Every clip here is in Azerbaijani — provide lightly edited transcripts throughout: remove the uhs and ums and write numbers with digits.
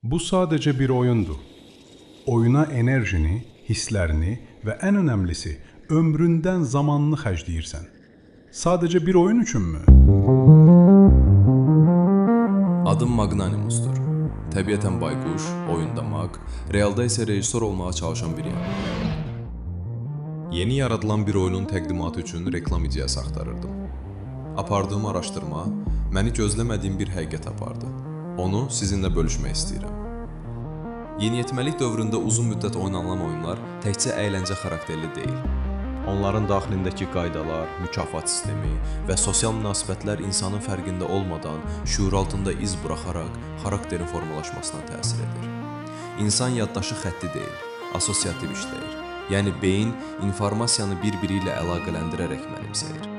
Bu sadece bir oyundu. Oyuna enerjini, hislerini ve en önemlisi ömründen zamanını xərcləyirsən. Sadece bir oyun üçün mü? Adım Magnanimus'tur. Təbiətən bayquş, oyunda mag, realda isə rejissor olmağa çalışan biriyəm. Yeni yaradılan bir oyunun təqdimatı üçün reklam ideyası axtarırdım. Apardığım araşdırma məni gözləmədiyim bir həqiqət apardı. Onu sizinlə bölüşmək istəyirəm. Yeniyetməlik dövründə uzun müddət oynanılan oyunlar təkcə əyləncə xarakterli deyil. Onların daxilindəki qaydalar, mükafat sistemi və sosial münasibətlər insanın fərqində olmadan şuur altında iz buraxaraq xarakterin formalaşmasına təsir edir. İnsan yaddaşı xətti deyil, asosiativ işləyir. Yəni beyin informasiyanı bir-biri ilə əlaqələndirərək mənimsəyir.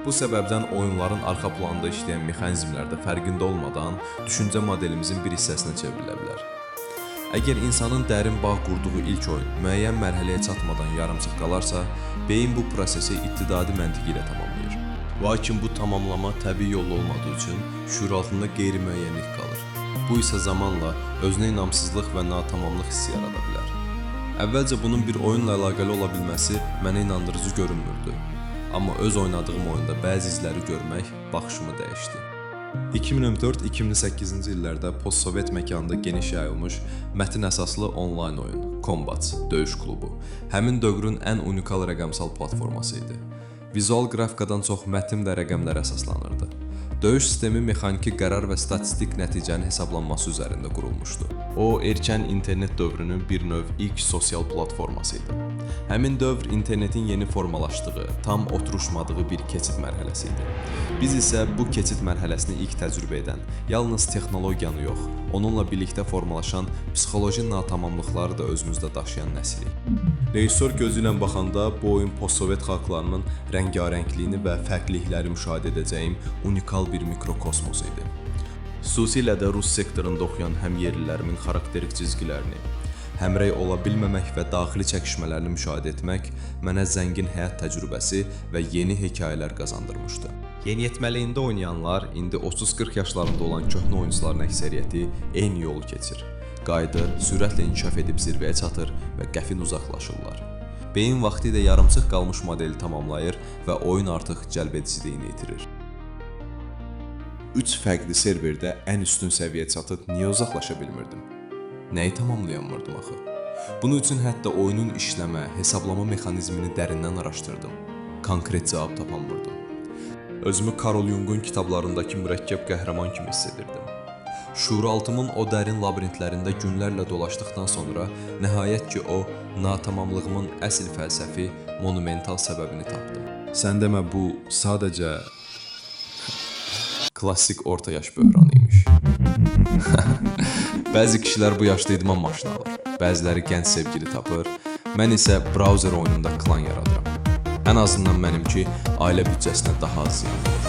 Bu səbəbdən oyunların arxa planında işləyən mexanizmlərdə fərqində olmadan düşüncə modelimizin bir hissəsinə çevrilə bilər. Əgər insanın dərin bağ qurduğu ilk oyun müəyyən mərhələyə çatmadan yarımçıq qalarsa, beyin bu prosesi ibtidai məntiqi ilə tamamlayır. Lakin bu tamamlama təbii yolla olmadığı üçün şuur altında qeyri-müəyyənlik qalır. Bu isə zamanla özünə inamsızlıq və natamamlıq hissi yarada bilər. Əvvəlcə bunun bir oyunla əlaqəli ola bilməsi mənə inandırıcı görünmürdü. Amma öz oynadığım oyunda bəzi izləri görmək baxışımı dəyişdi. 2004-2008-ci illərdə postsovet məkanında geniş yayılmış mətin əsaslı onlayn oyun Combat, döyüş klubu, həmin dövrün ən unikal rəqəmsal platforması idi. Vizual qrafikadan çox mətin və rəqəmlər əsaslanırdı. Döyüş sistemi mexaniki qərar və statistik nəticənin hesablanması üzərində qurulmuşdu. O, erkən internet dövrünün bir növ ilk sosial platforması idi. Həmin dövr internetin yeni formalaşdığı, tam oturuşmadığı bir keçid mərhələsi idi. Biz isə bu keçid mərhələsini ilk təcrübə edən, yalnız texnologiyanı yox, onunla birlikdə formalaşan psixoloji natamamlıqları da özümüzdə daşıyan nəsilik. Rejissor gözü ilə baxanda bu oyun postsovet xalqlarının rəngarəngliyini və fərqlilikləri müşahidə edəcəyim unikal bir mikrokosmos idi. Xüsusilə də Rus sektorunda oxuyan həm yerlilərimin xarakterik cizgilərini, həmrəy ola bilməmək və daxili çəkişmələrini müşahidə etmək mənə zəngin həyat təcrübəsi və yeni hekayələr qazandırmışdı. Yeniyetməliyində oynayanlar indi 30-40 yaşlarında olan köhnə oyuncuların əksəriyyəti eyni yolu keçir. Qayıdır, sürətlə inkişaf edib zirvəyə çatır və qəfil uzaqlaşırlar. Beyin vaxtı ilə yarımçıq qalmış modeli tamamlayır və oyun artıq cəlbediciliyini itirir. 3 fərqli serverdə ən üstün səviyyəyə çatıb niyə uzaqlaşa bilmirdim? Nəyi tamamlayanmırdım axı? Bunun üçün hətta oyunun işləmə, hesablama mexanizmini dərindən araşdırdım. Konkret cavab tapanmırdım. Özümü Carl Jung'un kitablarındakı mürəkkəb qəhrəman kimi hiss edirdim. Şuuraltımın o dərin labirintlərində günlərlə dolaşdıqdan sonra nəhayət ki o, natamamlığımın əsl fəlsəfi, monumental səbəbini tapdım. Sən demə bu sadəcə klassik orta yaş böhranı imiş. Bəzi kişilər bu yaşda idman maşını alır, bəziləri gənc sevgili tapır, mən isə browser oyununda klan yaradıram. Ən azından mənimki ailə büdcəsinə daha az ziyan verir.